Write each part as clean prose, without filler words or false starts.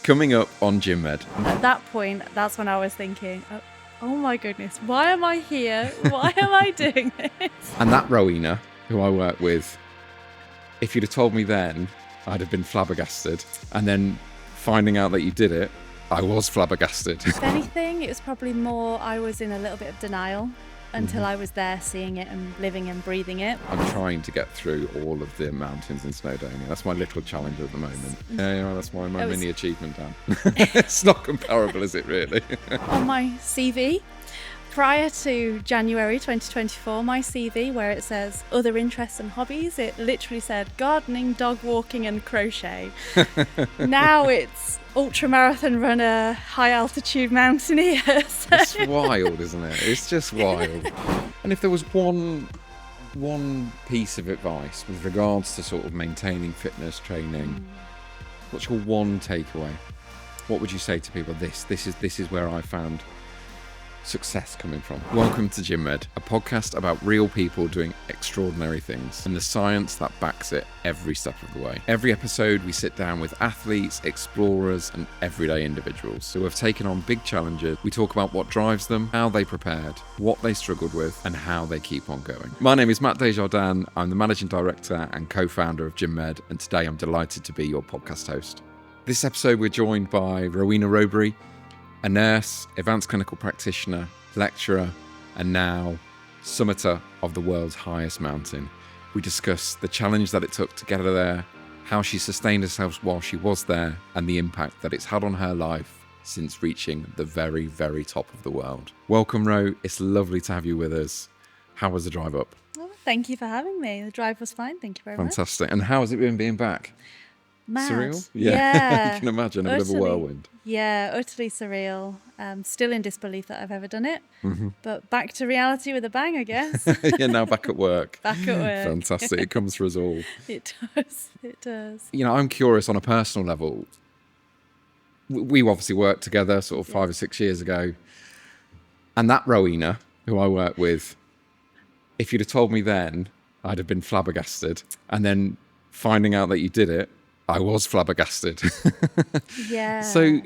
Coming up on Gym Med. At that point, that's when I was thinking, oh my goodness, why am I here? Why am I doing this? And that Rowena, who I work with, if you'd have told me then, I'd have been flabbergasted. And then finding out that you did it, I was flabbergasted. If anything, it was probably more I was in a little bit of denial until I was there seeing it and living and breathing it. I'm trying to get through all of the mountains in Snowdonia. That's my little challenge at the moment. Yeah, that's my mini achievement, Dan. It's not comparable, is it really? On my CV, prior to January 2024, my CV, where it says other interests and hobbies, it literally said gardening, dog walking and crochet. Now it's ultramarathon runner, high altitude mountaineer. So. It's wild, isn't it? It's just wild. And if there was one piece of advice with regards to sort of maintaining fitness training, what's your one takeaway? What would you say to people? This is where I found success coming from. Welcome to Gym Med, a podcast about real people doing extraordinary things and the science that backs it every step of the way. Every episode we sit down with athletes, explorers and everyday individuals who have taken on big challenges. We talk about what drives them, how they prepared, what they struggled with and how they keep on going. My name is Matt Desjardin. I'm the managing director and co-founder of Gym Med, and today I'm delighted to be your podcast host. This episode we're joined by Rowena Rowberry, a nurse, advanced clinical practitioner, lecturer, and now summiter of the world's highest mountain. We discuss the challenge that it took to get her there, how she sustained herself while she was there, and the impact that it's had on her life since reaching the very, very top of the world. Welcome, Ro. It's lovely to have you with us. How was the drive up? Well, thank you for having me. The drive was fine. Thank you very much. Fantastic. And how has it been being back? Mad. Surreal? Yeah. You can imagine, a bit of a whirlwind. Yeah, utterly surreal. Still in disbelief that I've ever done it. But back to reality with a bang, I guess. You're now back at work. Back at work. Fantastic. It comes for us all. It does. It does. You know, I'm curious on a personal level. We obviously worked together sort of 5 or 6 years ago. And that Rowena, who I work with, if you'd have told me then, I'd have been flabbergasted. And then finding out that you did it, I was flabbergasted. Yeah. So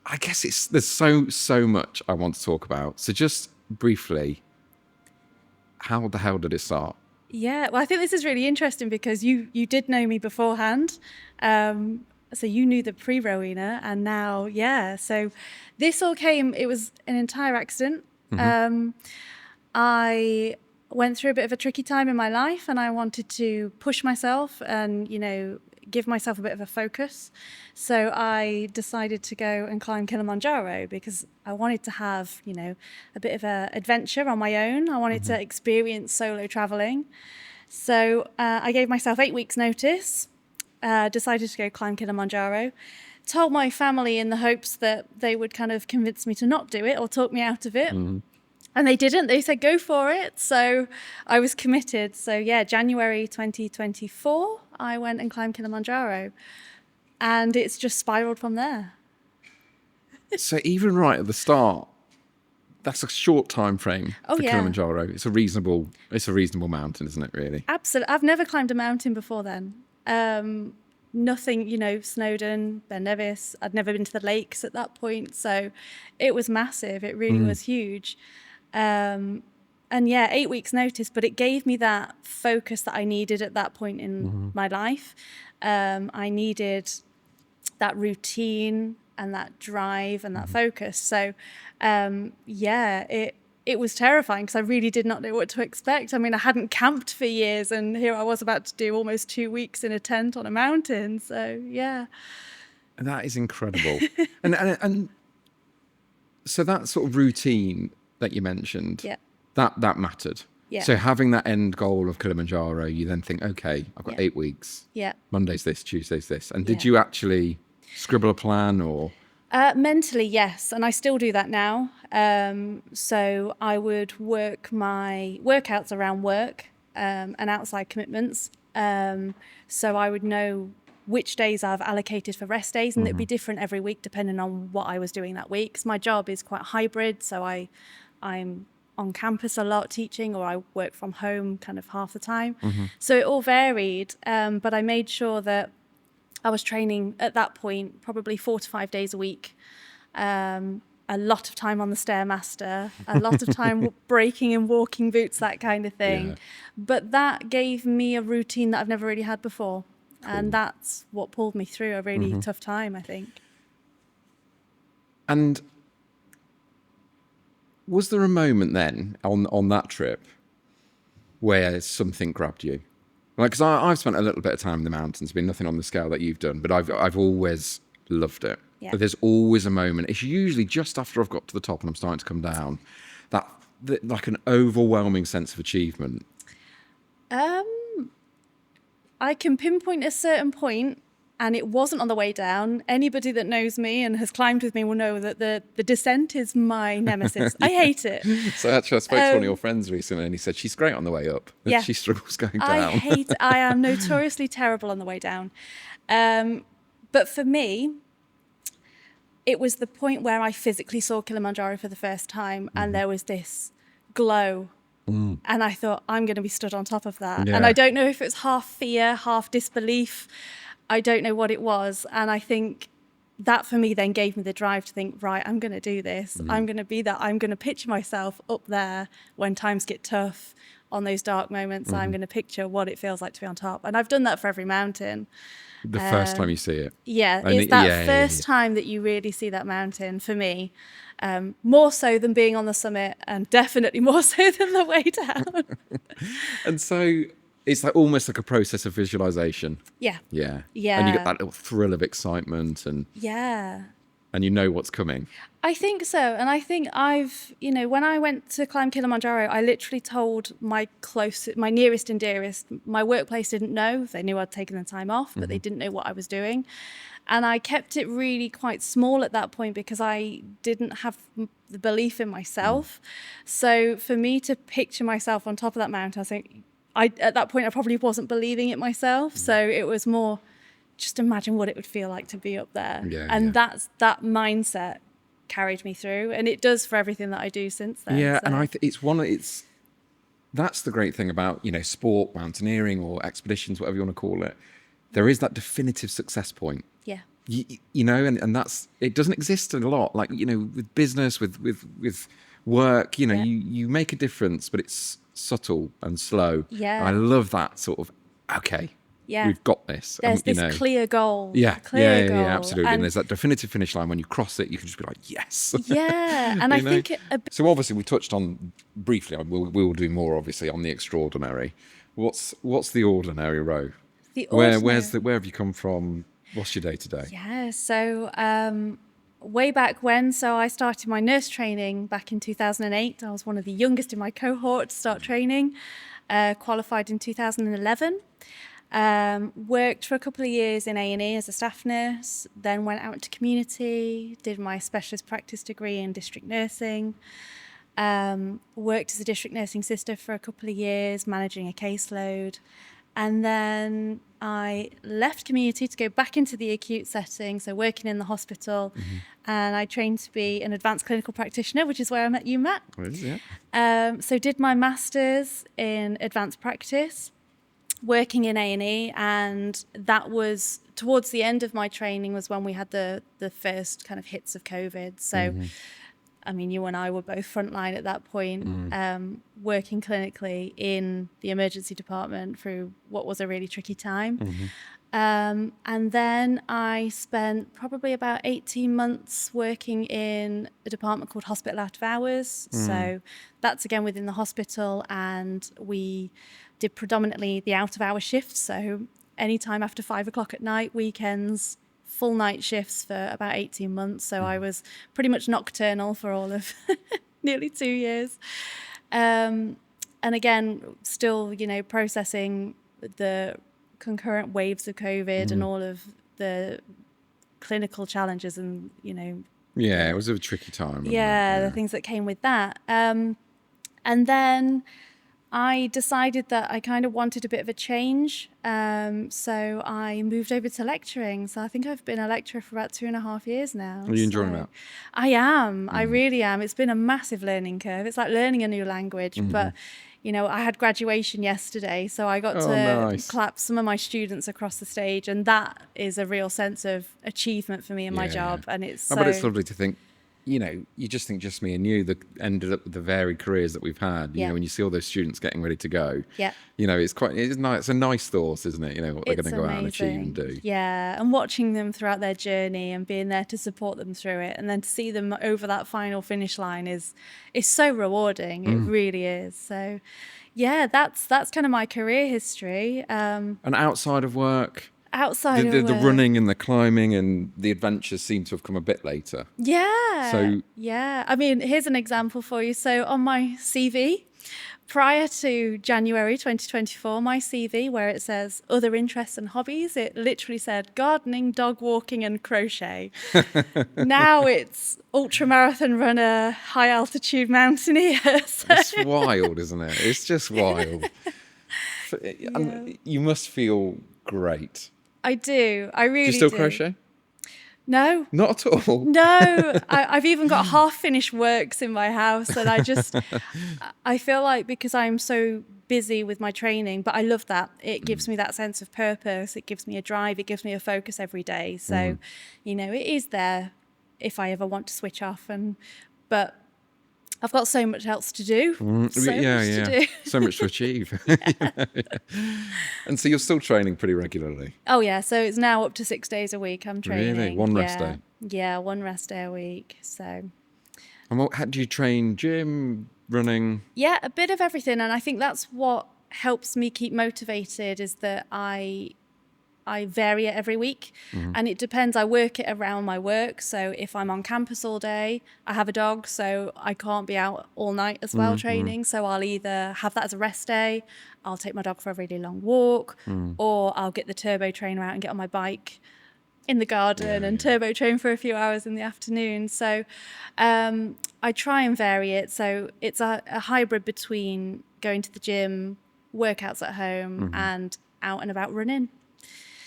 I guess there's so much I want to talk about. So just briefly, how the hell did it start? Yeah, well, I think this is really interesting because you did know me beforehand. So you knew the pre-Rowena and now, yeah. So this all came, it was an entire accident. I went through a bit of a tricky time in my life and I wanted to push myself and, give myself a bit of a focus. So I decided to go and climb Kilimanjaro because I wanted to have, a bit of an adventure on my own. I wanted to experience solo traveling. So I gave myself 8 weeks notice, decided to go climb Kilimanjaro, told my family in the hopes that they would kind of convince me to not do it or talk me out of it. And they didn't. They said, go for it. So I was committed. So yeah, January 2024, I went and climbed Kilimanjaro. And it's just spiraled from there. So even right at the start, that's a short time frame for Kilimanjaro. It's a reasonable mountain, isn't it, really? Absolutely. I've never climbed a mountain before then. Nothing, Snowdon, Mount Everest. I'd never been to the lakes at that point. So it was massive. It really was huge. And yeah, 8 weeks notice, but it gave me that focus that I needed at that point in my life. I needed that routine and that drive and that focus. So, it was terrifying because I really did not know what to expect. I mean, I hadn't camped for years and here I was about to do almost 2 weeks in a tent on a mountain. So, yeah. That is incredible. and so that sort of routine that you mentioned, that mattered. Yeah. So having that end goal of Kilimanjaro, you then think, okay, I've got 8 weeks. Yeah. Monday's this, Tuesday's this. And did you actually scribble a plan or? Mentally, yes. And I still do that now. So I would work my workouts around work and outside commitments. So I would know which days I've allocated for rest days, and it'd be different every week depending on what I was doing that week. So my job is quite hybrid, so I'm on campus a lot teaching, or I work from home kind of half the time. So it all varied, but I made sure that I was training at that point probably 4 to 5 days a week. A lot of time on the Stairmaster, a lot of time breaking in walking boots, that kind of thing. Yeah. But that gave me a routine that I've never really had before. And that's what pulled me through a really tough time, I think. And was there a moment then on that trip where something grabbed you? Like, because I've spent a little bit of time in the mountains, been nothing on the scale that you've done, but I've always loved it. Yeah. But there's always a moment. It's usually just after I've got to the top and I'm starting to come down, that like an overwhelming sense of achievement. I can pinpoint a certain point, and it wasn't on the way down. Anybody that knows me and has climbed with me will know that the descent is my nemesis. I hate it. So actually, I spoke to one of your friends recently, and he said she's great on the way up, but Yeah. she struggles going down. I am notoriously terrible on the way down. But for me, it was the point where I physically saw Kilimanjaro for the first time, and there was this glow. And I thought, I'm going to be stood on top of that. Yeah. And I don't know if it was half fear, half disbelief. I don't know what it was. And I think that for me then gave me the drive to think, right, I'm going to do this. I'm going to be that. I'm going to picture myself up there when times get tough, on those dark moments. I'm going to picture what it feels like to be on top. And I've done that for every mountain. The first time you see it. Yeah, And it's that first time that you really see that mountain for me. More so than being on the summit, and definitely more so than the way down. And so it's like almost like a process of visualization. Yeah. Yeah. Yeah. And you get that little thrill of excitement and Yeah. you know what's coming. I think so. And I think when I went to climb Kilimanjaro, I literally told my nearest and dearest, my workplace didn't know. They knew I'd taken the time off, but they didn't know what I was doing. And I kept it really quite small at that point because I didn't have the belief in myself. So for me to picture myself on top of that mountain, I think at that point I probably wasn't believing it myself. So it was more, just imagine what it would feel like to be up there. That mindset carried me through, and it does for everything that I do since then. Yeah, so. and that's the great thing about sport, mountaineering, or expeditions, whatever you want to call it. There is that definitive success point. Yeah. And that's, it doesn't exist a lot. Like with business, with work, you make a difference, but it's subtle and slow. Yeah. And I love that sort of we've got this. There's this clear goal. Yeah, goal. Absolutely. And there's that definitive finish line when you cross it, you can just be like, yes. Yeah, and I think So obviously we touched on briefly. We will do more obviously on the extraordinary. What's the ordinary, Row? The ordinary. Where have you come from? What's your day to day? Yeah, so way back when, so I started my nurse training back in 2008. I was one of the youngest in my cohort to start training. Qualified in 2011. Worked for a couple of years in A&E as a staff nurse, then went out into community, did my specialist practice degree in district nursing, worked as a district nursing sister for a couple of years, managing a caseload, and then I left community to go back into the acute setting, so working in the hospital, and I trained to be an advanced clinical practitioner, which is where I met you, Matt. So did my master's in advanced practice, working in A&E, and that was towards the end of my training was when we had the first kind of hits of COVID. So, I mean, you and I were both frontline at that point, working clinically in the emergency department through what was a really tricky time. And then I spent probably about 18 months working in a department called Hospital Out of Hours. So that's again within the hospital, and we did predominantly the out of hour shifts. So anytime after 5 o'clock at night, weekends, full night shifts for about 18 months. So I was pretty much nocturnal for all of nearly 2 years. And again, still, processing the concurrent waves of COVID and all of the clinical challenges and, Yeah, it was a tricky time. The things that came with that. And then I decided that I kind of wanted a bit of a change. So I moved over to lecturing. So I think I've been a lecturer for about 2.5 years now. Are you enjoying that? I am. I really am. It's been a massive learning curve. It's like learning a new language. But, I had graduation yesterday, so I got Oh, to nice. clap some of my students across the stage, and that is a real sense of achievement for me in my job. And it's But it's lovely to think, you just think just me and you that ended up with the varied careers that we've had. Yeah. When you see all those students getting ready to go, Yeah. it's nice. It's a nice thought, isn't it? What they're going to go out and achieve and do. Yeah, and watching them throughout their journey and being there to support them through it, and then to see them over that final finish line is so rewarding. It really is. So, yeah, that's kind of my career history. And outside of work, Outside the of work, running and the climbing and the adventures seem to have come a bit later. Yeah. So yeah, I mean, here's an example for you. So on my CV, prior to January 2024, my CV, where it says other interests and hobbies, it literally said gardening, dog walking, and crochet. Now it's ultramarathon runner, high altitude mountaineer. So, it's wild, isn't it? It's just wild. And you must feel great. I do. I really Do you still do. crochet? No. Not at all. No, I've even got half-finished works in my house, and I feel like because I'm so busy with my training, but I love that. It gives me that sense of purpose. It gives me a drive. It gives me a focus every day. So, it is there if I ever want to switch off. But I've got so much else to do. To do. So much to achieve. And so you're still training pretty regularly. Oh yeah, so it's now up to 6 days a week I'm training. Really? One rest day? Yeah, one rest day a week. So. And how do you train? Gym, running? Yeah, a bit of everything, and I think that's what helps me keep motivated is that I vary it every week, and it depends. I work it around my work. So if I'm on campus all day, I have a dog, so I can't be out all night as well training. So I'll either have that as a rest day, I'll take my dog for a really long walk, or I'll get the turbo trainer out and get on my bike in the garden and turbo train for a few hours in the afternoon. So I try and vary it. So it's a hybrid between going to the gym, workouts at home, and out and about running.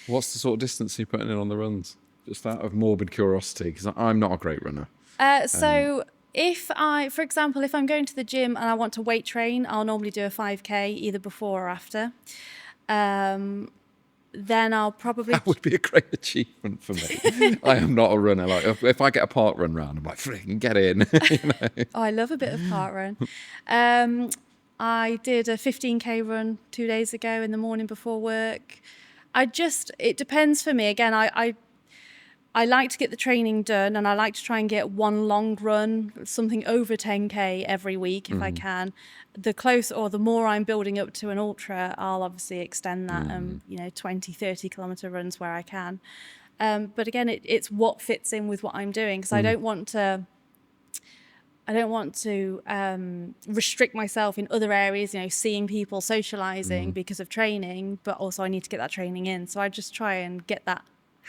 What's the sort of distance you're putting in on the runs? Just out of morbid curiosity, because I'm not a great runner. So for example, if I'm going to the gym and I want to weight train, I'll normally do a 5K either before or after. Then I'll probably... That would be a great achievement for me. I am not a runner. Like if I get a park run round, I'm like, freaking get in. Oh, I love a bit of park run. I did a 15K run 2 days ago in the morning before work. It depends for me. Again, I like to get the training done, and I like to try and get one long run, something over 10K every week if I can. The more I'm building up to an ultra, I'll obviously extend that, 20, 30 kilometer runs where I can. But again, it's what fits in with what I'm doing, because I don't want to restrict myself in other areas, seeing people, socializing because of training, but also I need to get that training in. So I just try and get that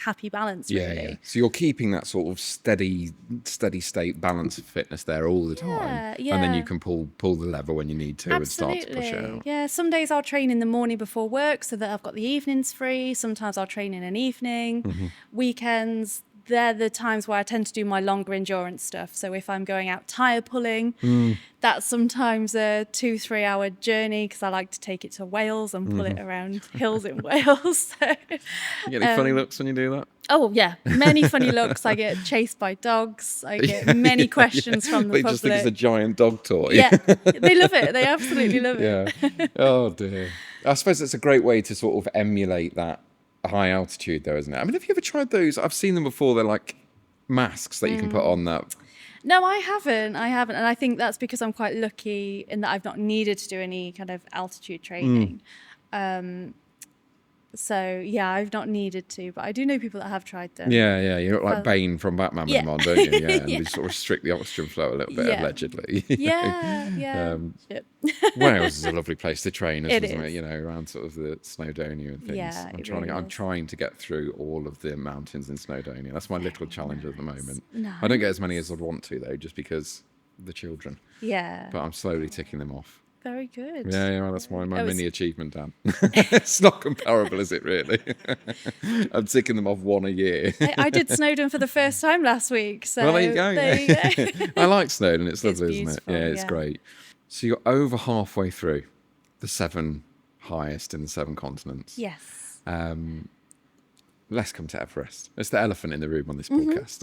happy balance, really. Yeah. So you're keeping that sort of steady state balance of fitness there all the time. Yeah. And then you can pull the lever when you need to and start to push it out. Yeah, some days I'll train in the morning before work so that I've got the evenings free. Sometimes I'll train in an evening. Weekends, they're the times where I tend to do my longer endurance stuff. So if I'm going out tire pulling, that's sometimes a 2-3 hour journey, because I like to take it to Wales and pull it around hills in Wales. So, You get any funny looks when you do that? oh yeah, many funny looks. I get chased by dogs. I get many questions from the They public. just think it's a giant dog toy. Yeah, they love it. They absolutely love it. Yeah. Oh dear. I suppose it's a great way to sort of emulate that high altitude, though, isn't it? I mean, have you ever tried those? I've seen them before. They're like masks that you can put on that. No, I haven't. And I think that's because I'm quite lucky in that I've not needed to do any kind of altitude training. So, yeah, I've not needed to, but I do know people that have tried them. Yeah. You look like Bane from Batman with them on, don't you? Yeah, and they sort of restrict the oxygen flow a little bit, allegedly. Yeah. Wales is a lovely place to train, isn't It it? is. Around sort of the Snowdonia and things. Yeah, I'm trying to get through all of the mountains in Snowdonia. That's my little challenge at the moment. Nice. I don't get as many as I'd want to, though, just because of the children. Yeah. But I'm slowly ticking them off. Very good. Yeah, well, that's my mini achievement, Dan. It's not comparable, is it, really? I'm ticking them off one a year. I did Snowdon for the first time last week. So Well, there you go. There you go. I like Snowdon. It's lovely, isn't it? beautiful, Yeah, it's yeah. great. So you're over halfway through. the 7 highest in the 7 continents. Yes. Let's come to Everest. It's the elephant in the room on this podcast.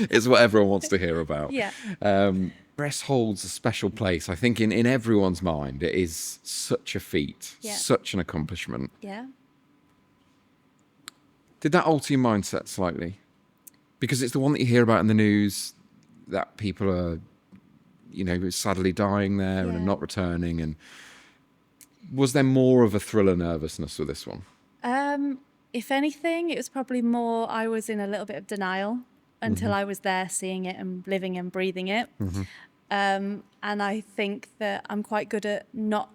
It's what everyone wants to hear about. Yeah. Everest holds a special place, I think, in everyone's mind. It is such a feat, such an accomplishment. Yeah. Did that alter your mindset slightly? Because it's the one that you hear about in the news, that people are, sadly dying there and are not returning. And was there more of a thriller nervousness with this one? If anything, it was probably more, I was in a little bit of denial until I was there seeing it and living and breathing it. And I think that I'm quite good at not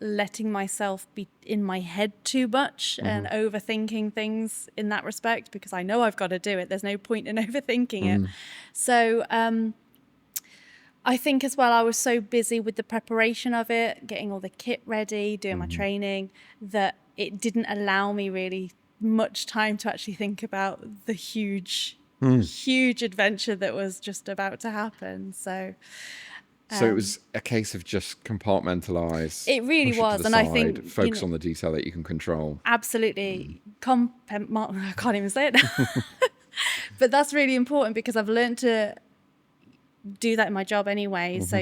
letting myself be in my head too much and overthinking things in that respect, because I know I've got to do it. There's no point in overthinking it. So I think as well, I was so busy with the preparation of it, getting all the kit ready, doing my training, that it didn't allow me really much time to actually think about the huge adventure that was just about to happen. So it was a case of just compartmentalize. It really was, and I think focus on the detail that you can control. Absolutely, I can't even say it now. But that's really important, because I've learned to do that in my job anyway. So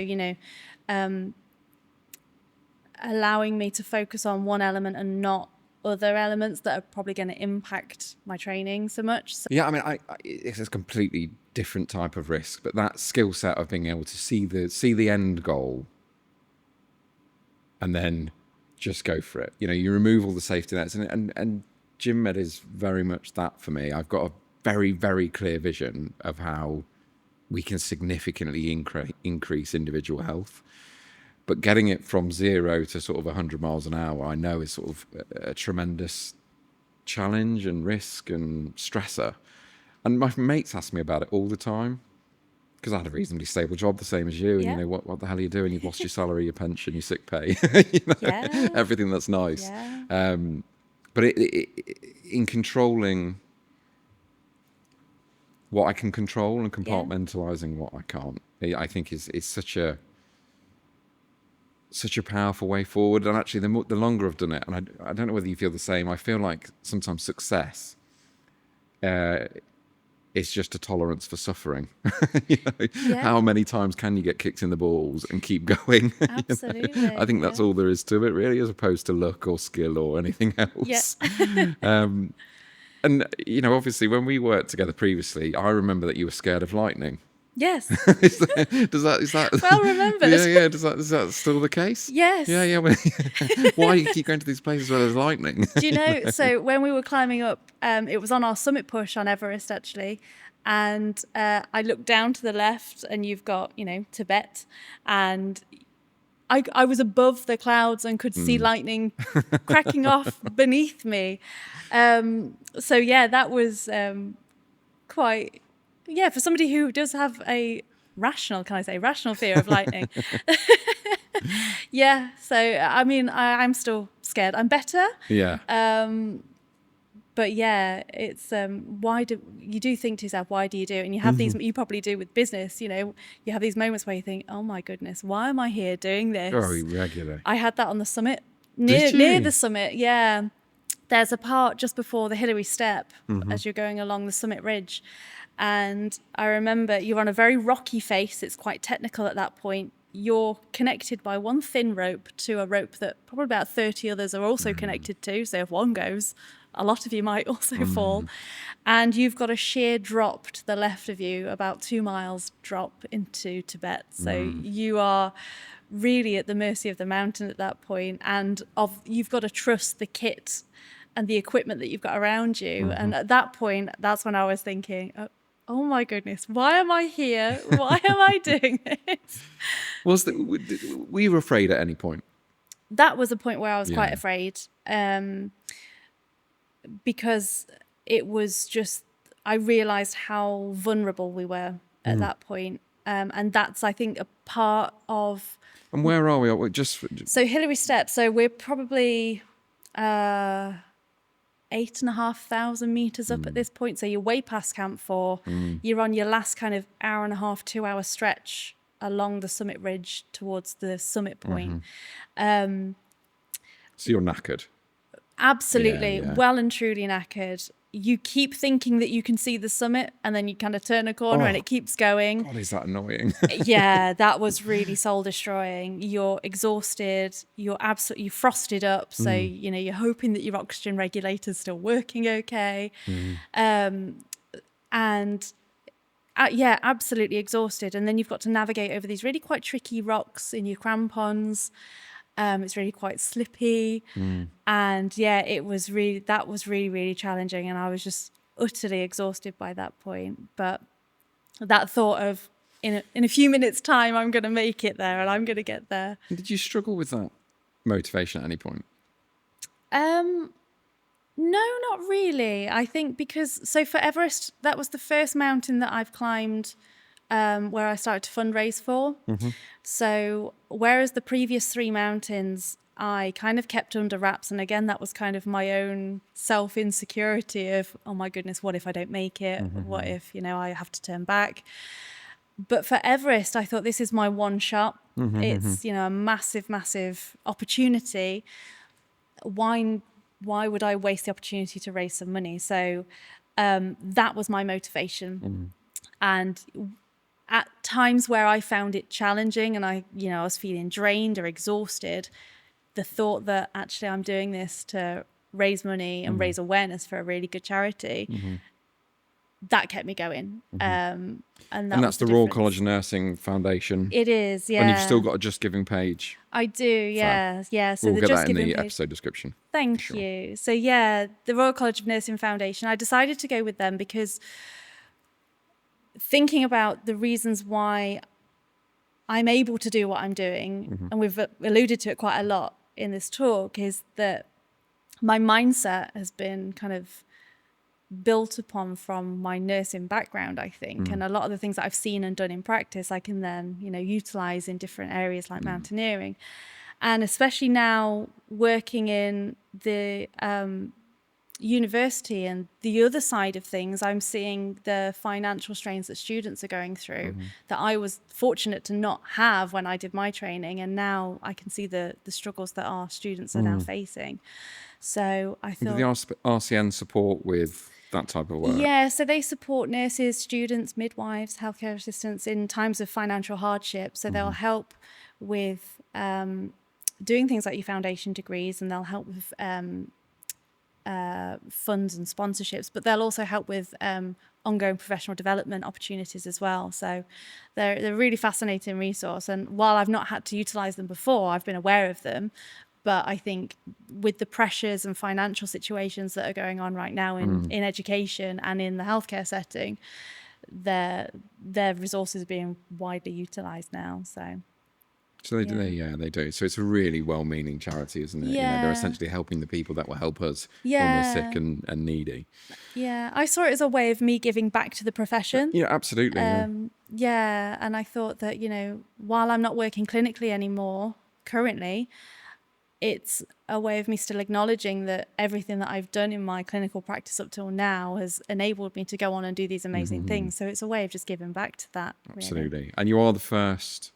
allowing me to focus on one element and not other elements that are probably going to impact my training so much. So, yeah, I mean, it's a completely different type of risk, but that skill set of being able to see the end goal and then just go for it. You remove all the safety nets, and gym med is very much that for me. I've got a very, very clear vision of how we can significantly increase individual health. But getting it from 0 to sort of 100 miles an hour, I know is sort of a tremendous challenge and risk and stressor. And my mates ask me about it all the time, because I had a reasonably stable job, the same as you. And what the hell are you doing? You've lost your salary, your pension, your sick pay, everything that's nice. Yeah. But in controlling what I can control and compartmentalizing what I can't, I think is such a powerful way forward. And actually, the longer I've done it, and I don't know whether you feel the same, I feel like sometimes success is just a tolerance for suffering. How many times can you get kicked in the balls and keep going? Absolutely. I think that's all there is to it, really, as opposed to luck or skill or anything else. And obviously, when we worked together previously, I remember that you were scared of lightning. Yes. Is that well remembered? Yeah. Is that still the case? Yes. Yeah. Why do you keep going to these places where there's lightning? Do you know? So when we were climbing up, it was on our summit push on Everest actually, and I looked down to the left, and you've got Tibet, and I was above the clouds and could see lightning cracking off beneath me. So yeah, that was quite. Yeah, for somebody who does have a rational fear of lightning. Yeah, so I mean, I'm still scared. I'm better. Yeah. But yeah, it's why do you do think to yourself, why do you do it? And you have these, you probably do with business, you have these moments where you think, oh my goodness, why am I here doing this? Very regular. I had that on the summit, near the summit. Yeah, there's a part just before the Hillary Step as you're going along the summit ridge. And I remember you're on a very rocky face. It's quite technical at that point. You're connected by one thin rope to a rope that probably about 30 others are also connected to. So if one goes, a lot of you might also fall. And you've got a sheer drop to the left of you, about 2 miles drop into Tibet. So you are really at the mercy of the mountain at that point. And you've got to trust the kit and the equipment that you've got around you. And at that point, that's when I was thinking, oh my goodness, why am I here? Why am I doing this? Were you afraid at any point? That was a point where I was quite afraid, because it was just, I realised how vulnerable we were at that point. And that's, I think, a part of... And where are we? So Hillary Step, so we're probably 8,500 meters up at this point. So you're way past Camp 4. You're on your last kind of hour and a half, 2 hour stretch along the summit ridge towards the summit point. So you're knackered. Absolutely. Yeah. Well and truly knackered. You keep thinking that you can see the summit, and then you kind of turn a corner and it keeps going. God, is that annoying? Yeah, that was really soul destroying. You're exhausted. You're absolutely frosted up. So, you're hoping that your oxygen regulator's still working okay. Yeah, absolutely exhausted. And then you've got to navigate over these really quite tricky rocks in your crampons. It's really quite slippy. And yeah, that was really, really challenging. And I was just utterly exhausted by that point. But that thought of in a few minutes' time, I'm going to make it there and I'm going to get there. Did you struggle with that motivation at any point? No, not really. I think so for Everest, that was the first mountain that I've climbed where I started to fundraise for. So whereas the previous 3 mountains I kind of kept under wraps, and again that was kind of my own self-insecurity of, oh my goodness, what if I don't make it? What if I have to turn back? But for Everest, I thought, this is my one shot. It's a massive opportunity. Why would I waste the opportunity to raise some money? So that was my motivation. And at times where I found it challenging and I was feeling drained or exhausted, the thought that actually I'm doing this to raise money and raise awareness for a really good charity, that kept me going. And that's the Royal College of Nursing Foundation. It is, yeah. And you've still got a Just Giving page. I do, yeah. Fab. Yeah. So we'll get Just that in Giving the page, episode description. Thank you. So yeah, the Royal College of Nursing Foundation, I decided to go with them because thinking about the reasons why I'm able to do what I'm doing, and we've alluded to it quite a lot in this talk, is that my mindset has been kind of built upon from my nursing background, I think. And a lot of the things that I've seen and done in practice, I can then, utilize in different areas like mountaineering. And especially now working in the university and the other side of things, I'm seeing the financial strains that students are going through that I was fortunate to not have when I did my training, and now I can see the struggles that our students are now facing. So I thought, did the RCN support with that type of work? Yeah, so they support nurses, students, midwives, healthcare assistants in times of financial hardship. So they'll help with doing things like your foundation degrees, and they'll help with funds and sponsorships, but they'll also help with ongoing professional development opportunities as well. So they're a really fascinating resource. And while I've not had to utilize them before, I've been aware of them. But I think with the pressures and financial situations that are going on right now in education and in the healthcare setting, their resources are being widely utilized now. So they do. So it's a really well-meaning charity, isn't it? Yeah. They're essentially helping the people that will help us when we're sick and needy. Yeah, I saw it as a way of me giving back to the profession. Yeah, absolutely. Yeah, and I thought that, while I'm not working clinically anymore currently, it's a way of me still acknowledging that everything that I've done in my clinical practice up till now has enabled me to go on and do these amazing things. So it's a way of just giving back to that. Absolutely. Really. And you are the first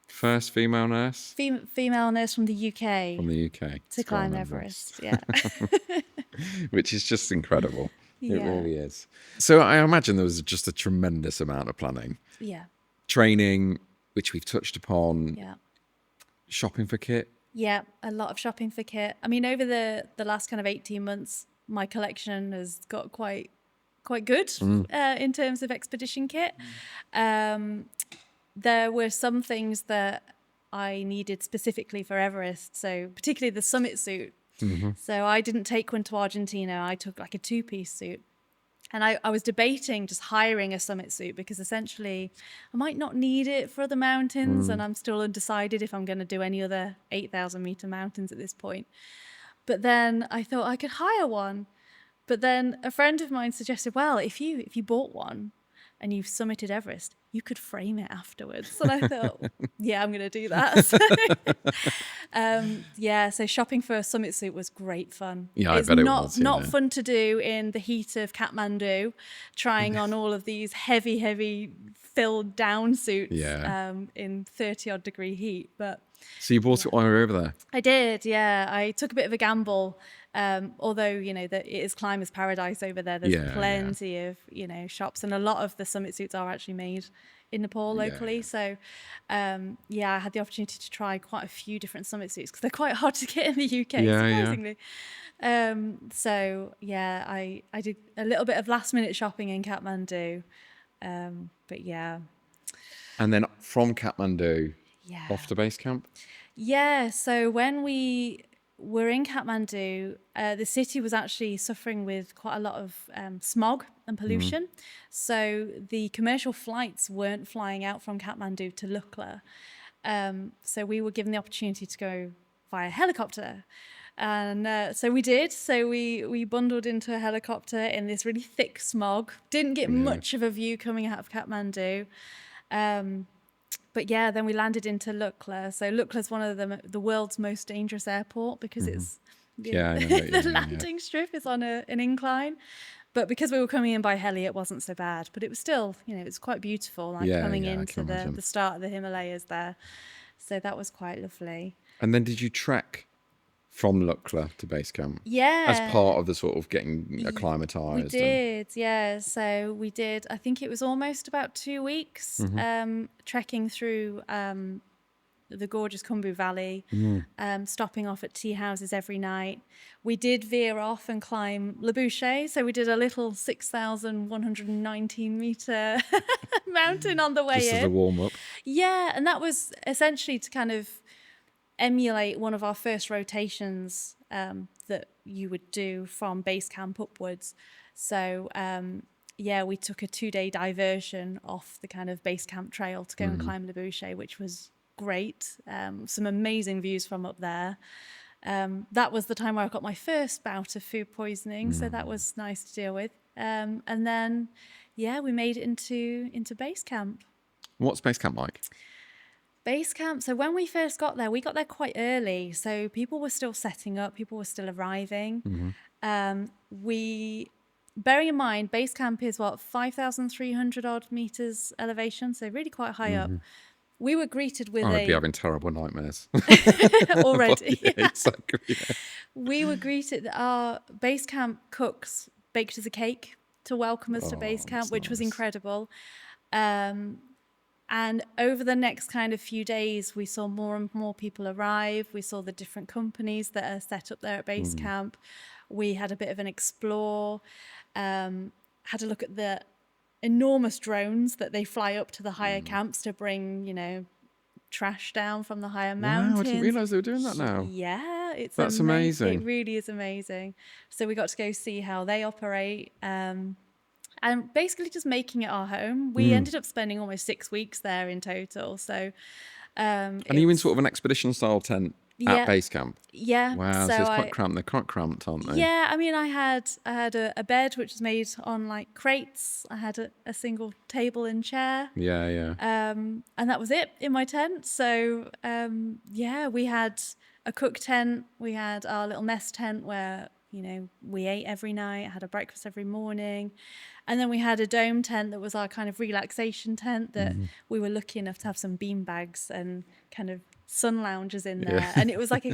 female nurse? Female nurse from the UK. From the UK. To climb Everest, yeah. Which is just incredible. Yeah. It really is. So I imagine there was just a tremendous amount of planning. Yeah. Training, which we've touched upon. Yeah. Shopping for kit. Yeah, a lot of shopping for kit. I mean, over the last kind of 18 months, my collection has got quite good in terms of expedition kit. There were some things that I needed specifically for Everest, so particularly the summit suit. So I didn't take one to Argentina. I took like a 2-piece suit. And I was debating just hiring a summit suit because essentially I might not need it for other mountains, and I'm still undecided if I'm going to do any other 8,000 meter mountains at this point. But then I thought I could hire one. But then a friend of mine suggested, well, if you bought one and you've summited Everest, you could frame it afterwards. And I thought, yeah, I'm going to do that. So shopping for a summit suit was great fun. Yeah, I bet it was. It's not fun to do in the heat of Kathmandu, trying on all of these heavy filled down suits Yeah. in 30 odd degree heat. But So you bought it while you were over there? I did, yeah. I took a bit of a gamble, although, that it is climbers paradise over there. There's Yeah, plenty of, shops, and a lot of the summit suits are actually made in Nepal locally. Yeah. So, I had the opportunity to try quite a few different summit suits because they're quite hard to get in the UK, Yeah, yeah. surprisingly. I did a little bit of last minute shopping in Kathmandu. But yeah. And then from Kathmandu Yeah. off to base camp? Yeah, so when we were in Kathmandu, the city was actually suffering with quite a lot of smog and pollution. So the commercial flights weren't flying out from Kathmandu to Lukla. So we were given the opportunity to go via helicopter. And so we did. So we bundled into a helicopter in this really thick smog. Didn't get much of a view coming out of Kathmandu. But yeah, then we landed into Lukla. So Lukla's one of the world's most dangerous airport because it's Yeah, I know what you the mean, landing strip is on an incline. But because we were coming in by heli, it wasn't so bad. But it was still, it's quite beautiful, like coming I into can imagine. the start of the Himalayas there. So that was quite lovely. And then did you trek from Lukla to base camp? Yeah. As part of the sort of getting We acclimatised? did, yeah. So we did, I think it was almost about 2 weeks trekking through the gorgeous Khumbu Valley, stopping off at tea houses every night. We did veer off and climb Le Boucher. So we did a little 6,119 metre mountain on the way Just in. as a warm-up? Yeah, and that was essentially to kind of emulate one of our first rotations that you would do from base camp upwards. So we took a 2-day diversion off the kind of base camp trail to go and climb Le Boucher, which was great. Some amazing views from up there. That was the time where I got my first bout of food poisoning, so that was nice to deal with. And then we made it into base camp. What's base camp like? Base camp. So when we first got there, we got there quite early. So people were still setting up, people were still arriving. Bearing in mind, base camp is 5,300 odd meters elevation, so really quite high up. We were greeted with I'd be having terrible nightmares. already. Yeah, exactly. Yeah. We were greeted, our base camp cooks baked us a cake to welcome us to base camp, that's which was nice. incredible. And over the next kind of few days, we saw more and more people arrive. We saw the different companies that are set up there at base camp. We had a bit of an explore, had a look at the enormous drones that they fly up to the higher camps to bring, trash down from the higher mountains. Wow, I didn't realise they were doing that now. Yeah, That's amazing. It really is amazing. So we got to go see how they operate. And basically just making it our home. We ended up spending almost 6 weeks there in total. So, And are you in sort of an expedition style tent at base camp? Yeah. Wow, so it's quite cramped. They're quite cramped, aren't they? Yeah, I mean, I had a bed which was made on like crates. I had a single table and chair. Yeah, yeah. And that was it in my tent. So, we had a cook tent. We had our little mess tent where, we ate every night, had a breakfast every morning. And then we had a dome tent that was our kind of relaxation tent that we were lucky enough to have some bean bags and kind of sun loungers in there. Yeah. And it was like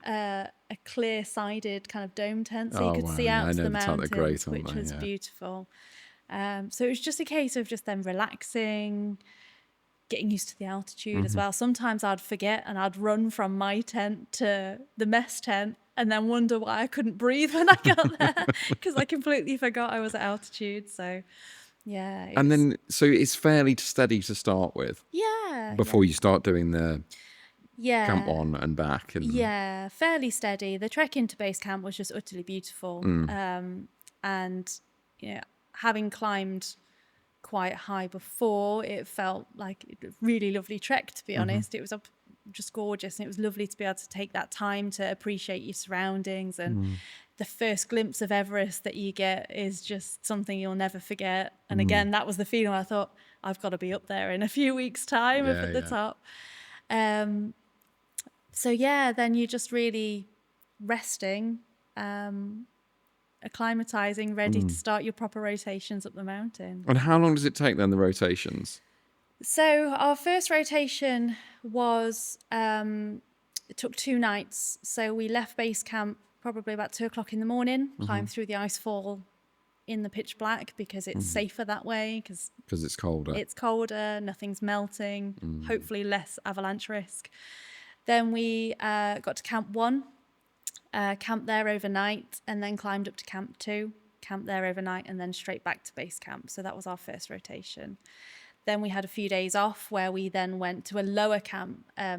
a clear-sided kind of dome tent, so you could see out to the mountains, which was beautiful. So it was just a case of just them relaxing, getting used to the altitude as well. Sometimes I'd forget and I'd run from my tent to the mess tent and then wonder why I couldn't breathe when I got there because I completely forgot I was at altitude. So, yeah. And then, so it's fairly steady to start with. Yeah. Before you start doing the yeah. camp on and back. And yeah, fairly steady. The trek into base camp was just utterly beautiful. And, having climbed quite high before, it felt like a really lovely trek, to be honest. It was just gorgeous, and it was lovely to be able to take that time to appreciate your surroundings, and the first glimpse of Everest that you get is just something you'll never forget. And again, that was the feeling. I thought, I've got to be up there in a few weeks' time up at the top. Then you're just really resting, acclimatizing, ready to start your proper rotations up the mountain. And how long does it take then, the rotations? So our first rotation was, it took 2 nights. So we left base camp probably about 2 o'clock in the morning, climbed through the icefall in the pitch black because it's safer that way, because it's colder. it's colder, nothing's melting, hopefully less avalanche risk. Then we got to Camp 1, camped there overnight, and then climbed up to Camp 2, camped there overnight, and then straight back to base camp. So that was our first rotation. Then we had a few days off where we then went to a lower camp, a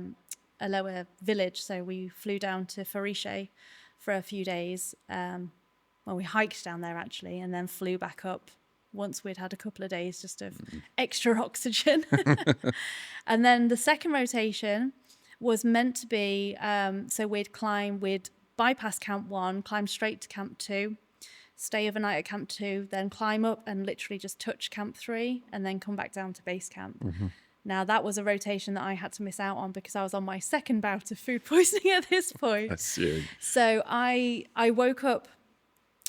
lower village. So we flew down to Fariche for a few days. Well, we hiked down there actually, and then flew back up once we'd had a couple of days just of extra oxygen. And then the second rotation was meant to be, so we'd bypass Camp 1, climb straight to Camp 2, stay overnight at Camp 2, then climb up and literally just touch Camp 3, and then come back down to base camp. Now, that was a rotation that I had to miss out on because I was on my second bout of food poisoning at this point. That's you. So I woke up.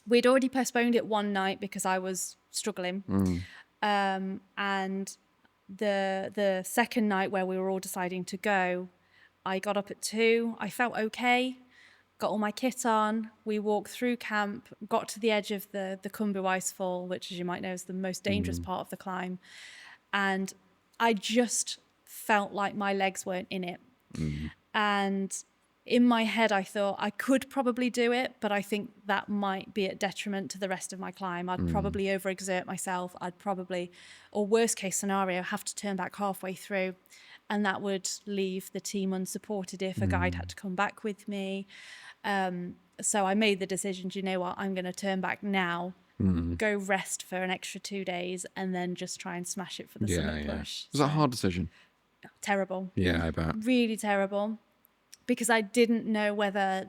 We'd already postponed it one night because I was struggling. And the second night where we were all deciding to go, I got up at 2. I felt okay, got all my kit on. We walked through camp, got to the edge of the Khumbu Icefall, which, as you might know, is the most dangerous part of the climb. And I just felt like my legs weren't in it. And in my head, I thought I could probably do it, but I think that might be at detriment to the rest of my climb. I'd probably overexert myself. I'd probably, or worst case scenario, have to turn back halfway through. And that would leave the team unsupported if a guide had to come back with me. So I made the decision, do you know what, I'm going to turn back now, go rest for an extra 2 days, and then just try and smash it for the summit push. Was that a hard decision? Terrible. Yeah, I bet. Really terrible. Because I didn't know whether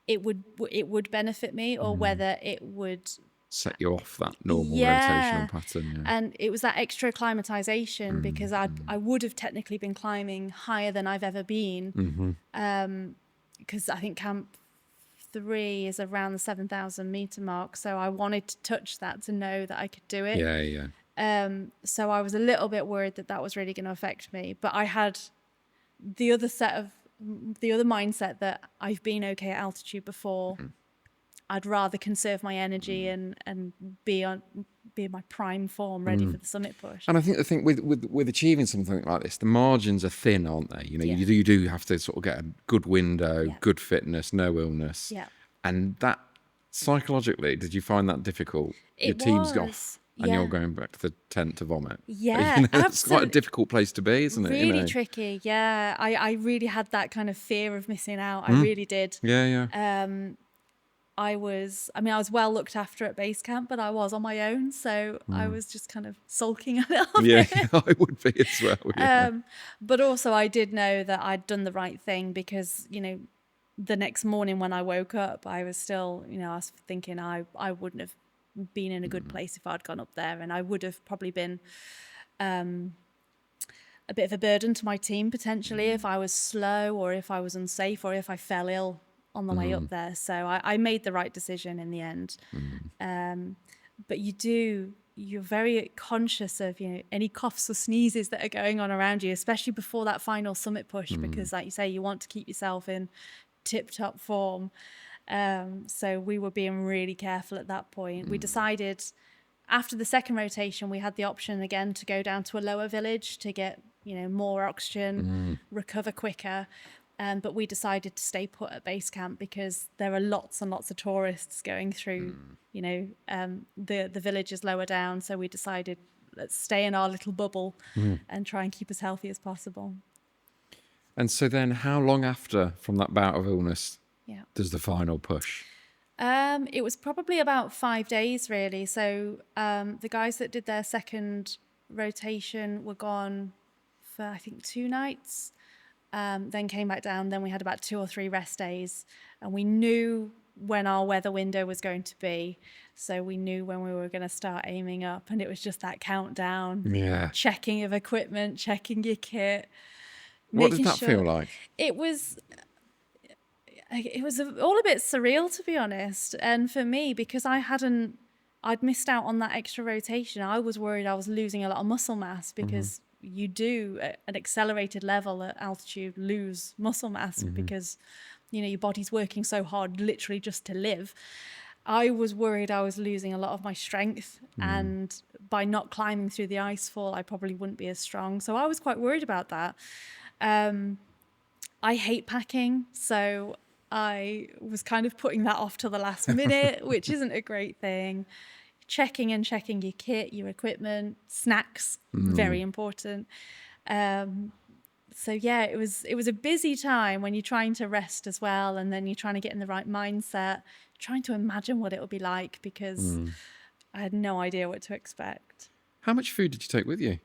it would benefit me or whether it would set you off that normal rotational pattern. Yeah. And it was that extra acclimatization because I would have technically been climbing higher than I've ever been. Because I think Camp 3 is around the 7,000 meter mark. So I wanted to touch that to know that I could do it. Yeah. So I was a little bit worried that was really going to affect me. But I had the other mindset that I've been okay at altitude before. I'd rather conserve my energy and be in my prime form, ready for the summit push. And I think the thing with achieving something like this, the margins are thin, aren't they? You know, you do have to sort of get a good window, good fitness, no illness. Yeah. And that psychologically, did you find that difficult? Your team's off and you're going back to the tent to vomit. Yeah, it's quite a difficult place to be, isn't it? Really tricky. Yeah, I really had that kind of fear of missing out. I really did. Yeah. I was well looked after at base camp, but I was on my own, so I was just kind of sulking a little bit. Yeah, I would be as well. Yeah. But also I did know that I'd done the right thing because, you know, the next morning when I woke up, I was still, you know, I was thinking I wouldn't have been in a good place if I'd gone up there, and I would have probably been a bit of a burden to my team potentially if I was slow or if I was unsafe or if I fell ill on the way up there. So I made the right decision in the end. But you're very conscious of, you know, any coughs or sneezes that are going on around you, especially before that final summit push, because like you say, you want to keep yourself in tip-top form. So we were being really careful at that point. We decided after the second rotation, we had the option again to go down to a lower village to get, you know, more oxygen, recover quicker. But we decided to stay put at base camp because there are lots and lots of tourists going through, you know, the village is lower down. So we decided, let's stay in our little bubble and try and keep as healthy as possible. And so then how long after from that bout of illness does the final push? It was probably about 5 days, really. So the guys that did their second rotation were gone for, I think, 2 nights. Then came back down. Then we had about 2 or 3 rest days, and we knew when our weather window was going to be. So we knew when we were going to start aiming up, and it was just that countdown, checking of equipment, checking your kit. What did that feel like? It was all a bit surreal, to be honest. And for me, because I hadn't I'd missed out on that extra rotation. I was worried I was losing a lot of muscle mass because you do at an accelerated level at altitude lose muscle mass because, you know, your body's working so hard literally just to live. I was worried I was losing a lot of my strength, and by not climbing through the ice fall, I probably wouldn't be as strong. So I was quite worried about that. I hate packing, so I was kind of putting that off till the last minute, which isn't a great thing. Checking your kit, your equipment, snacks, very important. So yeah, it was a busy time when you're trying to rest as well, and then you're trying to get in the right mindset, trying to imagine what it will be like, because I had no idea what to expect. How much food did you take with you?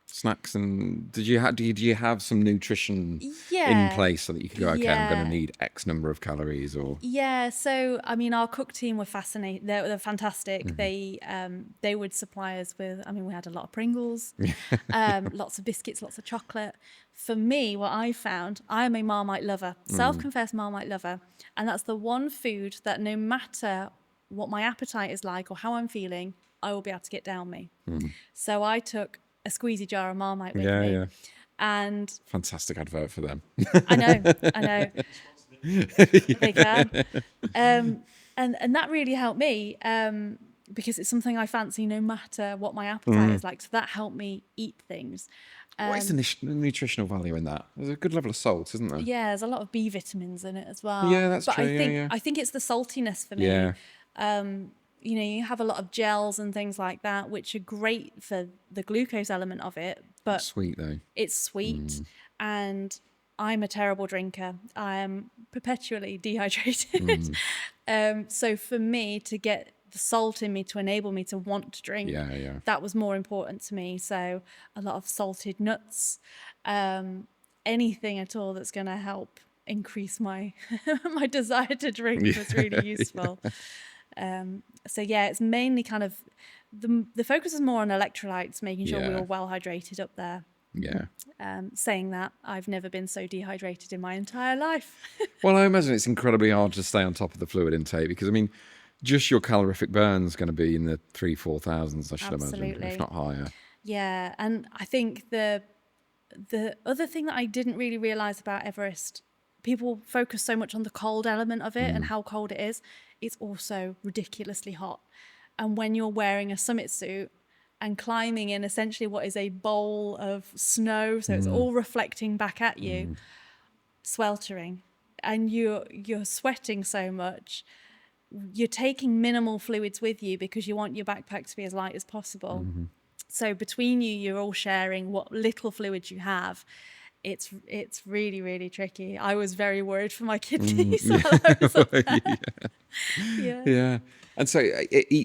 Snacks, and did you have some nutrition in place so that you could go, okay, I'm going to need X number of calories, or Yeah, so I mean, our cook team were fascinating. They're fantastic. They would supply us with. I mean, we had a lot of Pringles, lots of biscuits, lots of chocolate. For me, what I found, I am a Marmite lover, self-confessed Marmite lover, and that's the one food that no matter what my appetite is like or how I'm feeling, I will be able to get down me. So I took a squeezy jar of Marmite with me. yeah, And fantastic advert for them. I know. They can. And that really helped me because it's something I fancy no matter what my appetite is like. So that helped me eat things. What is the nutritional value in that? There's a good level of salt, isn't there? Yeah, there's a lot of B vitamins in it as well. Yeah, that's but true. I think it's the saltiness for me. Yeah. You know, you have a lot of gels and things like that, which are great for the glucose element of it, but Sweet though. it's sweet. And I'm a terrible drinker. I am perpetually dehydrated. So for me to get the salt in me to enable me to want to drink, that was more important to me. So a lot of salted nuts, anything at all that's going to help increase my my desire to drink was really useful. So yeah, it's mainly kind of the focus is more on electrolytes, making sure we were well hydrated up there. Yeah. Saying that, I've never been so dehydrated in my entire life. Well, I imagine it's incredibly hard to stay on top of the fluid intake because, I mean, just your calorific burn is going to be in the 3,000-4,000s, I should imagine, if not higher. Yeah, and I think the other thing that I didn't really realise about Everest, people focus so much on the cold element of it and how cold it is. It's also ridiculously hot. And when you're wearing a summit suit and climbing in essentially what is a bowl of snow, so it's all reflecting back at you, sweltering, and you're sweating so much, you're taking minimal fluids with you because you want your backpack to be as light as possible. So between you, you're all sharing what little fluids you have. It's really, really tricky. I was very worried for my kidneys while I was up there. Yeah. And so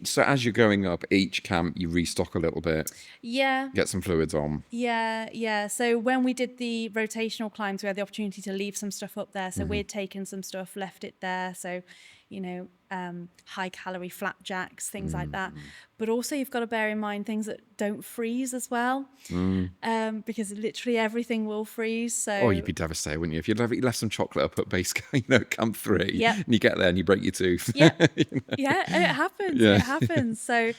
so as you're going up, each camp you restock a little bit. Yeah. Get some fluids on. Yeah. So when we did the rotational climbs, we had the opportunity to leave some stuff up there. So we'd taken some stuff, left it there. So, you know, high calorie flapjacks, things like that. But also you've got to bear in mind things that don't freeze as well, because literally everything will freeze. So Oh, you'd be devastated, wouldn't you? If you left some chocolate up at base, camp 3, Yep. and you get there and you break your tooth. Yeah, it happens. It happens. So,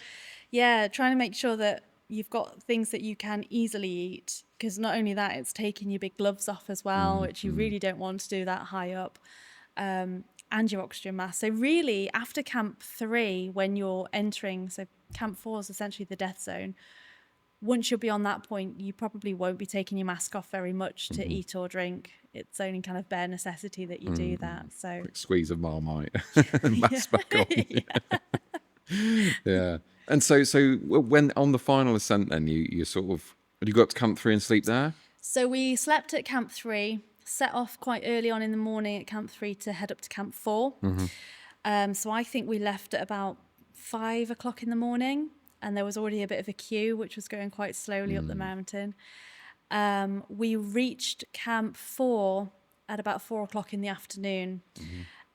yeah, trying to make sure that you've got things that you can easily eat, because not only that, it's taking your big gloves off as well, which you really don't want to do that high up, and your oxygen mask. So really, after camp 3, when you're entering, so camp 4 is essentially the death zone. Once you'll be on that point, you probably won't be taking your mask off very much to eat or drink. It's only kind of bare necessity that you do that. So Quick squeeze of Marmite and mask back on. Yeah. And so when on the final ascent, then you sort of, you got to camp 3 and sleep there? So we slept at camp 3, set off quite early on in the morning at camp 3 to head up to camp 4. So I think we left at about 5 o'clock in the morning, and there was already a bit of a queue, which was going quite slowly up the mountain. We reached camp 4 at about 4 o'clock in the afternoon,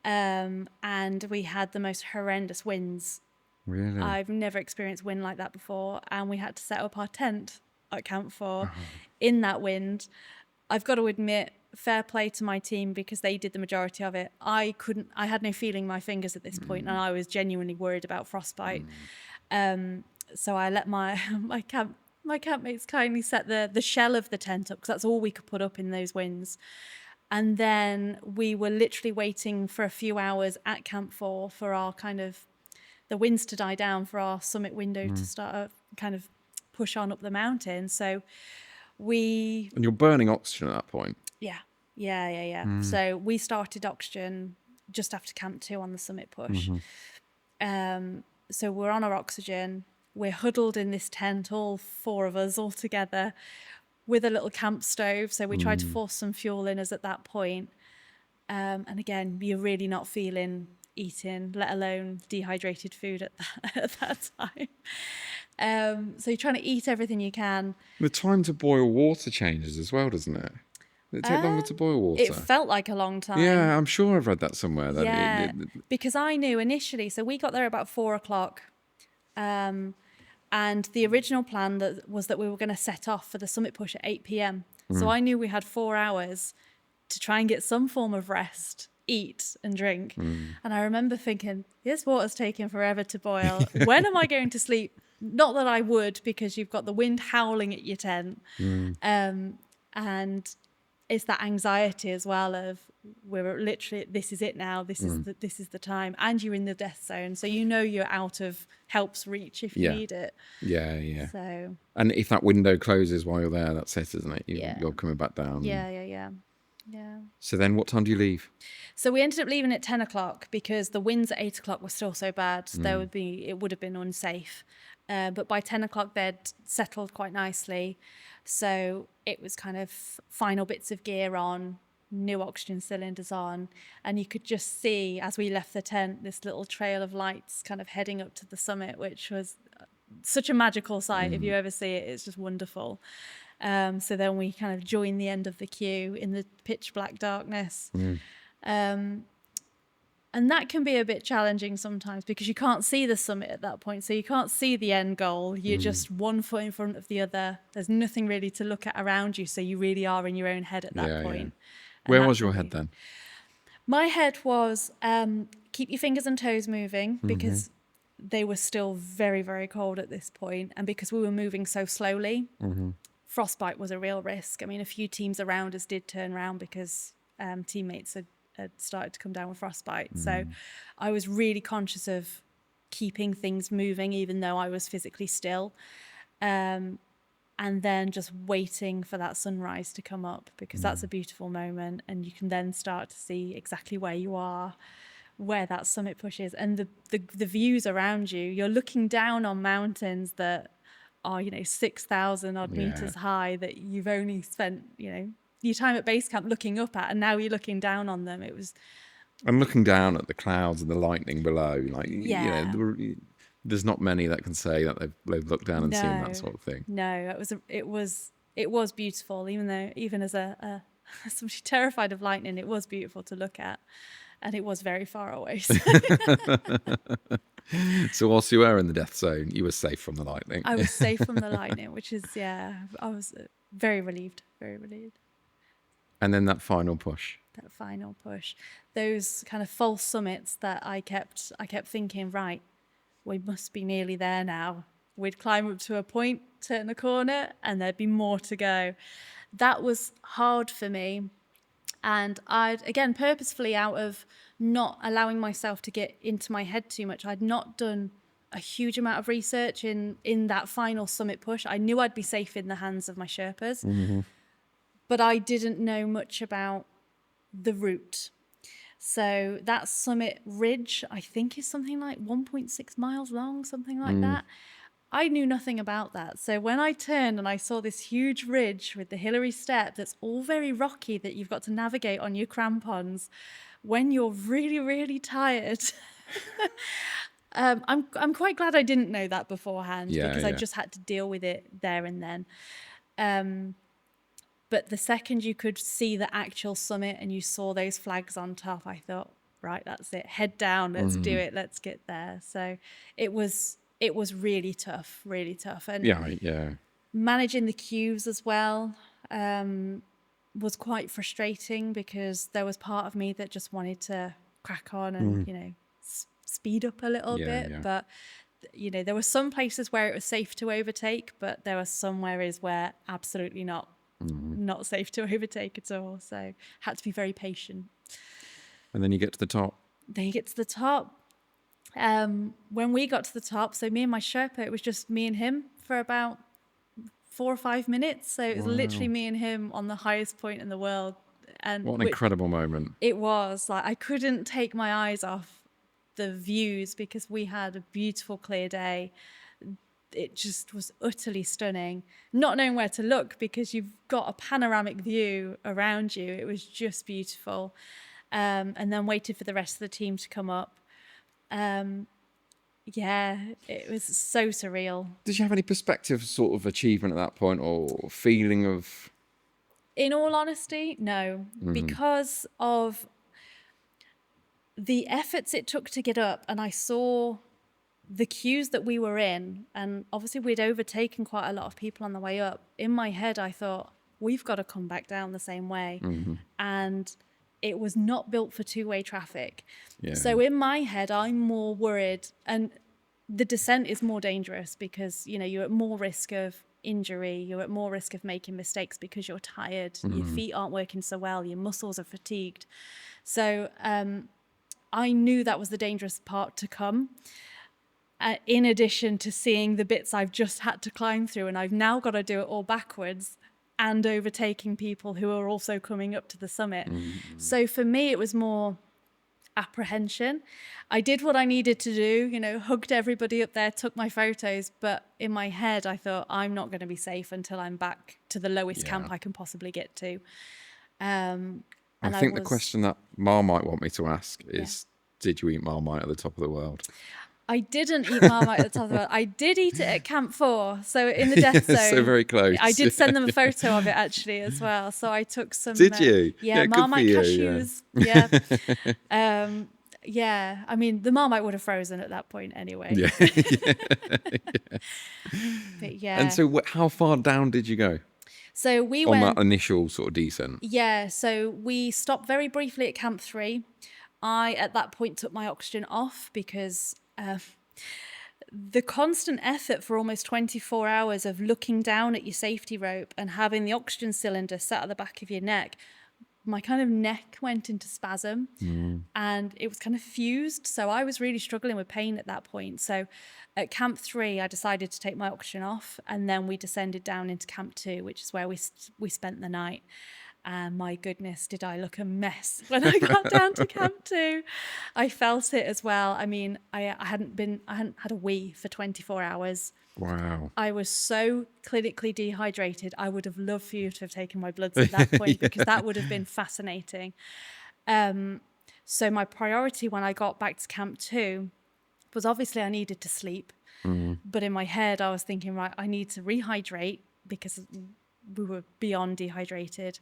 and we had the most horrendous winds. Really? I've never experienced wind like that before, and we had to set up our tent at camp 4 in that wind. I've got to admit, fair play to my team because they did the majority of it. I had no feeling in my fingers at this point, and I was genuinely worried about frostbite. So I let my my campmates kindly set the shell of the tent up, because that's all we could put up in those winds. And then we were literally waiting for a few hours at Camp 4 for our kind of the winds to die down, for our summit window to start kind of push on up the mountain. So we And you're burning oxygen at that point. yeah. So we started oxygen just after Camp 2 on the summit push. So we're on our oxygen. We're huddled in this tent, all 4 of us all together, with a little camp stove. So we tried to force some fuel in us at that point. And again, you're really not feeling eating, let alone dehydrated food at that time. So you're trying to eat everything you can. The time to boil water changes as well, doesn't it? Does it take longer to boil water? It felt like a long time. Yeah, I'm sure I've read that somewhere. That Yeah, because I knew initially, so we got there about 4:00. And the original plan was that we were going to set off for the summit push at 8 p.m. So I knew we had 4 hours to try and get some form of rest, eat and drink. And I remember thinking, this water's taking forever to boil. When am I going to sleep? Not that I would, because you've got the wind howling at your tent. And it's that anxiety as well of, we're literally, this is it now, this is the time, and you're in the death zone, so you know you're out of help's reach if you need it. Yeah. So, and if that window closes while you're there, that's it, isn't it? You're coming back down. Yeah. So then what time do you leave? So we ended up leaving at 10:00 because the winds at 8:00 were still so bad. It would have been unsafe. But by 10:00 they'd settled quite nicely. So it was kind of final bits of gear on, new oxygen cylinders on, and you could just see as we left the tent this little trail of lights kind of heading up to the summit, which was such a magical sight. If you ever see it, it's just wonderful. So then we kind of joined the end of the queue in the pitch black darkness. And that can be a bit challenging sometimes because you can't see the summit at that point. So you can't see the end goal. You're just one foot in front of the other. There's nothing really to look at around you. So you really are in your own head at that point. Yeah. Where was your head then? My head was keep your fingers and toes moving, because they were still very, very cold at this point. And because we were moving so slowly, frostbite was a real risk. I mean, a few teams around us did turn around because teammates had started to come down with frostbite. So I was really conscious of keeping things moving, even though I was physically still. And then just waiting for that sunrise to come up, because that's a beautiful moment. And you can then start to see exactly where you are, where that summit push is, and the views around you. You're looking down on mountains that are, 6,000 odd meters high, that you've only spent, your time at base camp looking up at, and now you're looking down on them. It was, I'm looking down at the clouds and the lightning below. There's not many that can say that they've looked down and seen that sort of thing. No, it was beautiful. Even as a somebody terrified of lightning, it was beautiful to look at, and it was very far away. So. So whilst you were in the death zone, you were safe from the lightning. I was safe from the lightning, which is I was very relieved, very relieved. And then that final push. Those kind of false summits that I kept thinking, right, we must be nearly there now. We'd climb up to a point, turn the corner, and there'd be more to go. That was hard for me. And I'd, again, purposefully, out of not allowing myself to get into my head too much, I'd not done a huge amount of research in that final summit push. I knew I'd be safe in the hands of my Sherpas, but I didn't know much about the route. So that summit ridge, I think, is something like 1.6 miles long, something like that. I knew nothing about that. So when I turned and I saw this huge ridge with the Hillary Step that's all very rocky, that you've got to navigate on your crampons when you're really, really tired. I'm quite glad I didn't know that beforehand, because I just had to deal with it there and then. But the second you could see the actual summit and you saw those flags on top, I thought, right, that's it. Head down. Let's do it. Let's get there. So it was really tough, really tough. And managing the queues as well was quite frustrating, because there was part of me that just wanted to crack on and, speed up a little bit. But you know, there were some places where it was safe to overtake, but there were some areas where absolutely not safe to overtake at all. So had to be very patient. And then you get to the top. Then you get to the top. When we got to the top, so me and my Sherpa, it was just me and him for about 4 or 5 minutes. So it was literally me and him on the highest point in the world. And What an incredible moment. It was. Like, I couldn't take my eyes off the views because we had a beautiful clear day. It just was utterly stunning. Not knowing where to look because you've got a panoramic view around you. It was just beautiful. And then waited for the rest of the team to come up. Yeah, it was so surreal. Did you have any perspective sort of achievement at that point or feeling of... In all honesty, no. Because of the efforts it took to get up, and I saw the queues that we were in, and obviously we'd overtaken quite a lot of people on the way up. In my head, I thought, we've got to come back down the same way. And it was not built for two-way traffic. Yeah. So in my head, I'm more worried. And the descent is more dangerous because, you know, you're at more risk of injury. You're at more risk of making mistakes because you're tired. Your feet aren't working so well. Your muscles are fatigued. So I knew that was the dangerous part to come. In addition to seeing the bits I've just had to climb through, and I've now got to do it all backwards and overtaking people who are also coming up to the summit. So for me, it was more apprehension. I did what I needed to do, you know, hugged everybody up there, took my photos, but in my head, I thought, I'm not going to be safe until I'm back to the lowest camp I can possibly get to. I think the question that Marmite want me to ask is, did you eat Marmite at the top of the world? I didn't eat Marmite at the top of the world. I did eat it at Camp 4, so in the death zone. So very close. I did send them a photo of it actually as well. So I took some. Did you? Yeah, Marmite cashews. Yeah. Yeah. I mean, the Marmite would have frozen at that point anyway. Yeah. But yeah. And so how far down did you go? So we on went. that initial sort of descent? Yeah. So we stopped very briefly at Camp 3. I, at that point, took my oxygen off because the constant effort for almost 24 hours of looking down at your safety rope and having the oxygen cylinder sat at the back of your neck, my kind of neck went into spasm and it was kind of fused. So I was really struggling with pain at that point. So at Camp 3, I decided to take my oxygen off, and then we descended down into Camp 2, which is where we spent the night. And my goodness, did I look a mess when I got down to Camp 2. I felt it as well. I mean, I hadn't had a wee for 24 hours. Wow. I was so clinically dehydrated. I would have loved for you to have taken my bloods at that point because that would have been fascinating. So my priority when I got back to Camp 2 was obviously I needed to sleep. But in my head, I was thinking, right, I need to rehydrate because we were beyond dehydrated.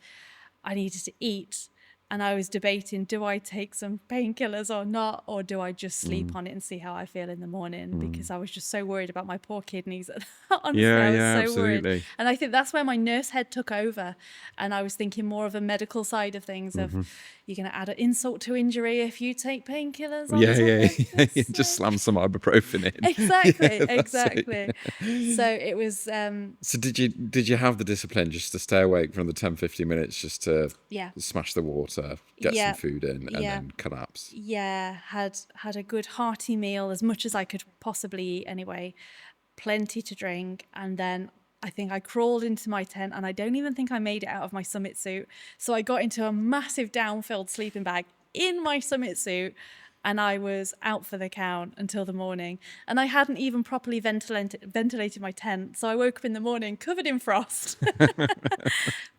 I needed to eat, and I was debating, do I take some painkillers or not, or do I just sleep on it and see how I feel in the morning? Because I was just so worried about my poor kidneys. Honestly, I was so absolutely. worried. And I think that's where my nurse head took over, and I was thinking more of a medical side of things, of you're going to add an insult to injury if you take painkillers. Yeah. Just slam some ibuprofen in. Exactly. So it was. So did you have the discipline just to stay awake from the 10-15 minutes, just to smash the water, get some food in, and then collapse? Yeah, had a good hearty meal, as much as I could possibly eat anyway. Plenty to drink, and then I think I crawled into my tent, and I don't even think I made it out of my summit suit. So I got into a massive down-filled sleeping bag in my summit suit, and I was out for the count until the morning. And I hadn't even properly ventilated my tent. So I woke up in the morning covered in frost.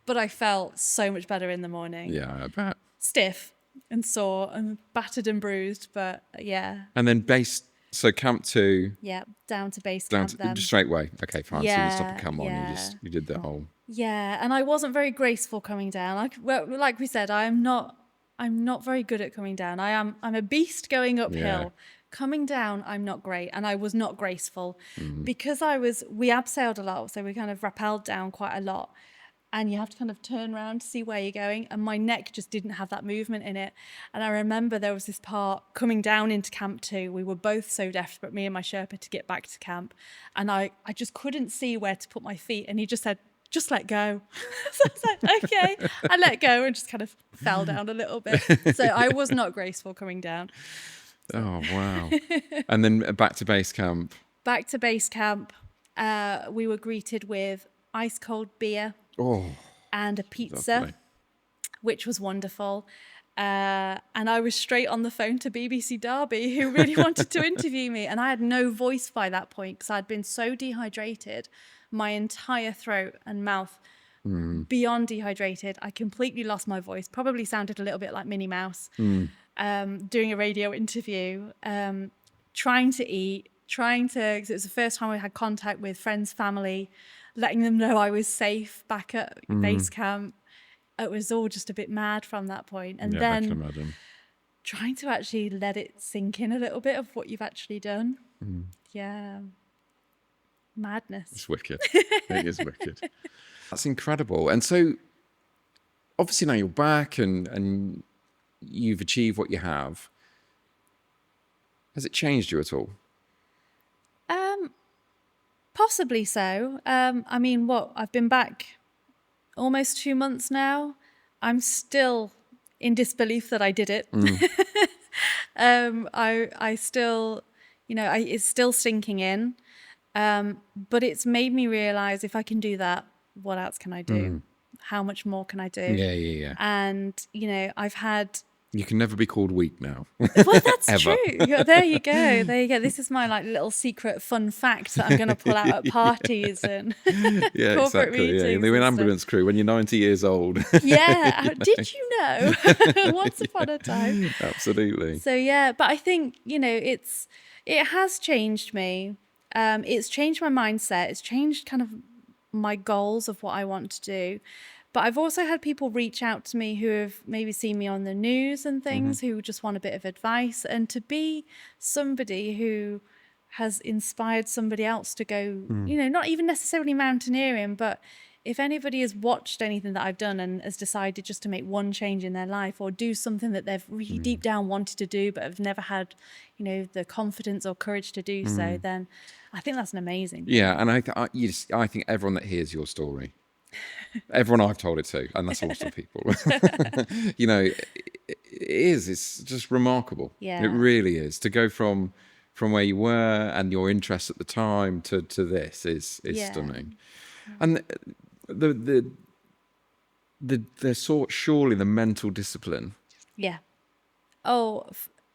But I felt so much better in the morning. Yeah, I bet. Stiff and sore and battered and bruised, but yeah. And then so Camp 2. Yeah, down to base camp then. Straight away. Okay, fine. Yeah, so you didn't stop and come on. You did the whole. Yeah, and I wasn't very graceful coming down. Like we said, I'm not very good at coming down. I'm a beast going uphill. Yeah. Coming down, I'm not great, and I was not graceful because we abseiled a lot, so we kind of rappelled down quite a lot. and you have to kind of turn around to see where you're going. And my neck just didn't have that movement in it. And I remember there was this part coming down into Camp 2. We were both so desperate, me and my Sherpa, to get back to camp. And I just couldn't see where to put my feet. And he just said, just let go. So I was like, okay. I let go and just kind of fell down a little bit. So I was not graceful coming down. Oh, wow. And then back to base camp. Back to base camp, we were greeted with ice cold beer and a pizza, Lovely. which was wonderful. And I was straight on the phone to BBC Derby, who really wanted to interview me. And I had no voice by that point because I'd been so dehydrated, my entire throat and mouth beyond dehydrated. I completely lost my voice, probably sounded a little bit like Minnie Mouse doing a radio interview, trying to eat, because it was the first time I had contact with friends, family, letting them know I was safe back at base camp. It was all just a bit mad from that point. And I can then imagine. trying to actually let it sink in a little bit of what you've actually done. Yeah. Madness. It's wicked. It is wicked. That's incredible. And so obviously now you're back and you've achieved what you have. Has it changed you at all? Possibly so. I mean, I've been back almost 2 months now. I'm still in disbelief that I did it. I still, it's still sinking in. But it's made me realize if I can do that, what else can I do? How much more can I do? Yeah. And, I've had... You can never be called weak now. Well, that's Ever. true. There you go. This is my little secret fun fact that I'm going to pull out at parties and Yeah, corporate exactly. meetings. Yeah, you're an and ambulance stuff. crew when you're 90 years old. Yeah. Did you know? Once upon a time. Absolutely. So, yeah. But I think, it has changed me. It's changed my mindset. It's changed kind of my goals of what I want to do. But I've also had people reach out to me who have maybe seen me on the news and things, who just want a bit of advice. And to be somebody who has inspired somebody else to go, not even necessarily mountaineering, but if anybody has watched anything that I've done and has decided just to make one change in their life or do something that they've really deep down wanted to do, but have never had, the confidence or courage to do so, then I think that's an amazing thing. Yeah, and I think everyone that hears your story, everyone I've told it to, and that's a lot of people, it's just remarkable. Yeah. It really is. To go from where you were and your interests at the time to this is stunning. And the surely the mental discipline. Yeah. Oh,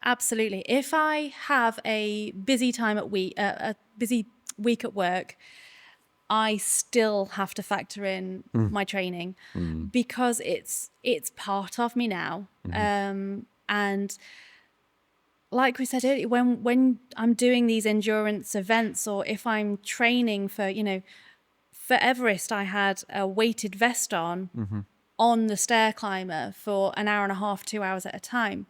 absolutely. If I have a busy time at a busy week at work, I still have to factor in my training because it's part of me now. And like we said earlier, when I'm doing these endurance events, or if I'm training for, for Everest, I had a weighted vest on the stair climber for an hour and a half, 2 hours at a time.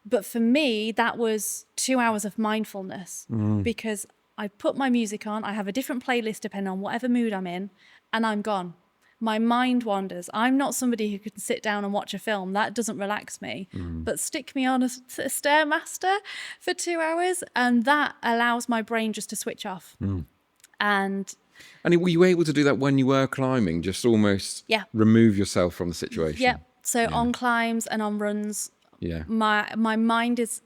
But for me, that was 2 hours of mindfulness because I put my music on. I have a different playlist depending on whatever mood I'm in, and I'm gone. My mind wanders. I'm not somebody who can sit down and watch a film. That doesn't relax me. But stick me on a Stairmaster for 2 hours, and that allows my brain just to switch off. And were you able to do that when you were climbing? Just almost remove yourself from the situation? Yeah. So on climbs and on runs, my mind is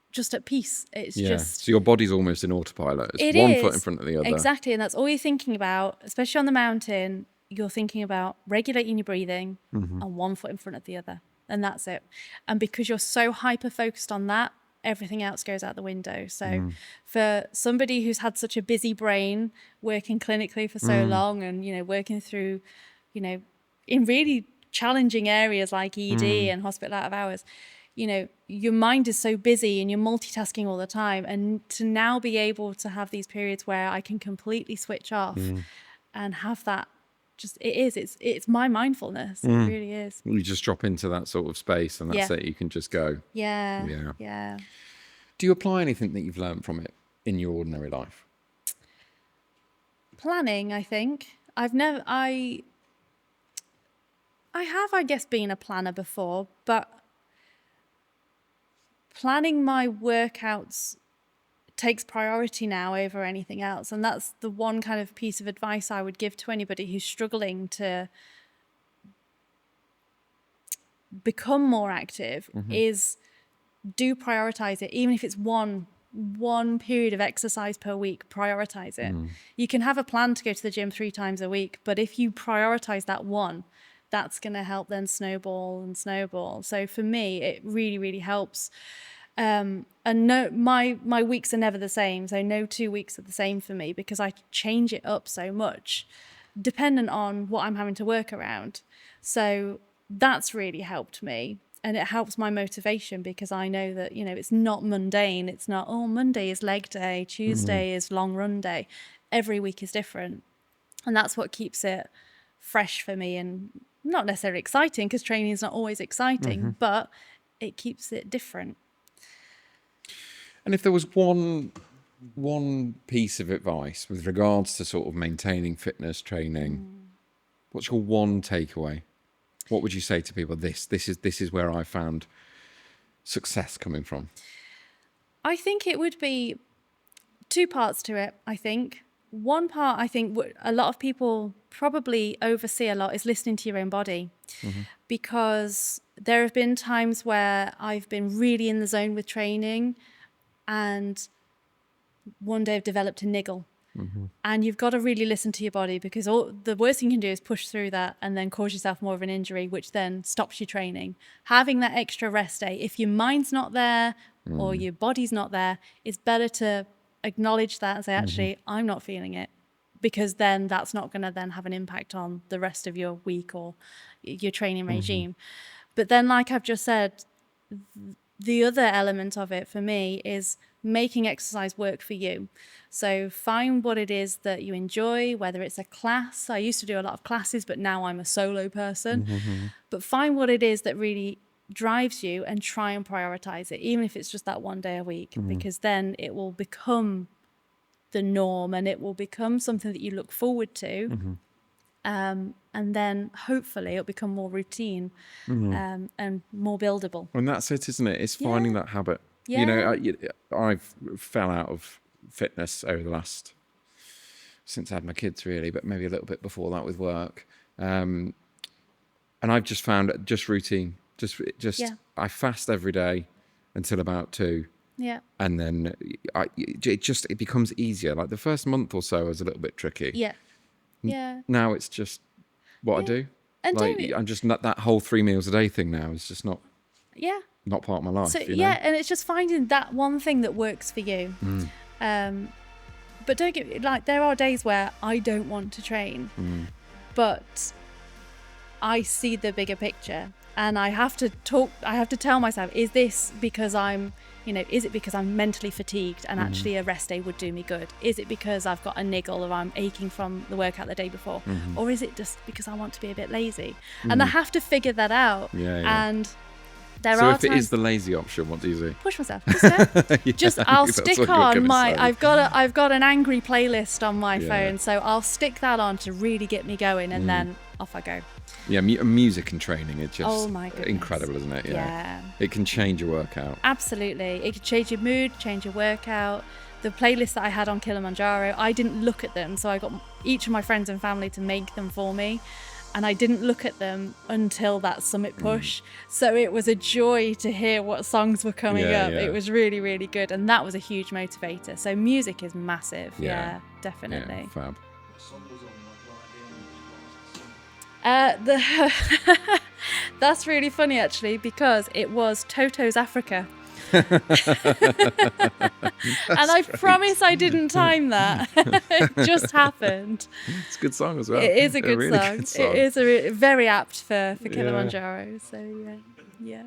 just at peace. It's just... So your body's almost in autopilot. It's It one is. foot in front of the other. Exactly. And that's all you're thinking about, especially on the mountain. You're thinking about regulating your breathing and 1 foot in front of the other. And that's it. And because you're so hyper-focused on that, everything else goes out the window. So for somebody who's had such a busy brain, working clinically for so long and, working through, in really challenging areas like ED and hospital out of hours, your mind is so busy and you're multitasking all the time. And to now be able to have these periods where I can completely switch off and have that, it's my mindfulness. It really is. You just drop into that sort of space and that's it. You can just go. Yeah. Do you apply anything that you've learned from it in your ordinary life? Planning, I think. I have, I guess, been a planner before, but planning my workouts takes priority now over anything else. And that's the one kind of piece of advice I would give to anybody who's struggling to become more active is do prioritize it. Even if it's one period of exercise per week, prioritize it. You can have a plan to go to the gym 3 times a week, but if you prioritize that one, that's going to help then snowball and snowball. So for me, it really, really helps. And no, my weeks are never the same. So no 2 weeks are the same for me because I change it up so much dependent on what I'm having to work around. So that's really helped me. And it helps my motivation because I know that, you know, it's not mundane. It's not, oh, Monday is leg day, Tuesday is long run day. Every week is different. And that's what keeps it fresh for me and not necessarily exciting because training is not always exciting, but it keeps it different. And if there was one piece of advice with regards to sort of maintaining fitness training, what's your one takeaway? What would you say to people? This is where I found success coming from. I think it would be 2 parts to it, I think. One part, I think, a lot of people probably oversee a lot is listening to your own body. Because there have been times where I've been really in the zone with training and one day I've developed a niggle. And you've got to really listen to your body because the worst thing you can do is push through that and then cause yourself more of an injury, which then stops your training. Having that extra rest day, if your mind's not there or your body's not there, it's better to acknowledge that and say, actually, I'm not feeling it, because then that's not going to then have an impact on the rest of your week or your training regime. But then, like I've just said, the other element of it for me is making exercise work for you. So find what it is that you enjoy, whether it's a class. I used to do a lot of classes, but now I'm a solo person. But find what it is that really drives you and try and prioritize it, even if it's just that one day a week, because then it will become the norm and it will become something that you look forward to. And then hopefully it'll become more routine and more buildable. And that's it, isn't it? It's finding that habit. Yeah. You know, I've fell out of fitness over the last, since I had my kids really, but maybe a little bit before that with work. And I've just found just routine. I fast every day until about 2. Yeah. And then it becomes easier. Like the first month or so was a little bit tricky. Yeah. Yeah. Now it's just what I do. And like I'm just not, that whole 3 meals a day thing now is just not part of my life. So you know? and it's just finding that one thing that works for you. But don't get like, there are days where I don't want to train, but I see the bigger picture and I have to tell myself, is this because is it because I'm mentally fatigued and actually a rest day would do me good? Is it because I've got a niggle or I'm aching from the workout the day before? Or is it just because I want to be a bit lazy? And I have to figure that out. And so if it is the lazy option, what do you do? Push myself. I'll stick on I've got an angry playlist on my phone, so I'll stick that on to really get me going, and then off I go. Yeah, music and training, it's just goodness. Incredible, isn't it? Yeah. It can change your workout. Absolutely. It can change your mood, change your workout. The playlist that I had on Kilimanjaro, I didn't look at them, so I got each of my friends and family to make them for me. And I didn't look at them until that summit push. So it was a joy to hear what songs were coming up. It was really, really good. And that was a huge motivator. So music is massive. Yeah, definitely. Yeah, fab. That's really funny, actually, because it was Toto's Africa. And I promise I didn't time that. It just happened. It's a good song as well. It is a good, really song. Good song. It is very apt for Kilimanjaro. So yeah.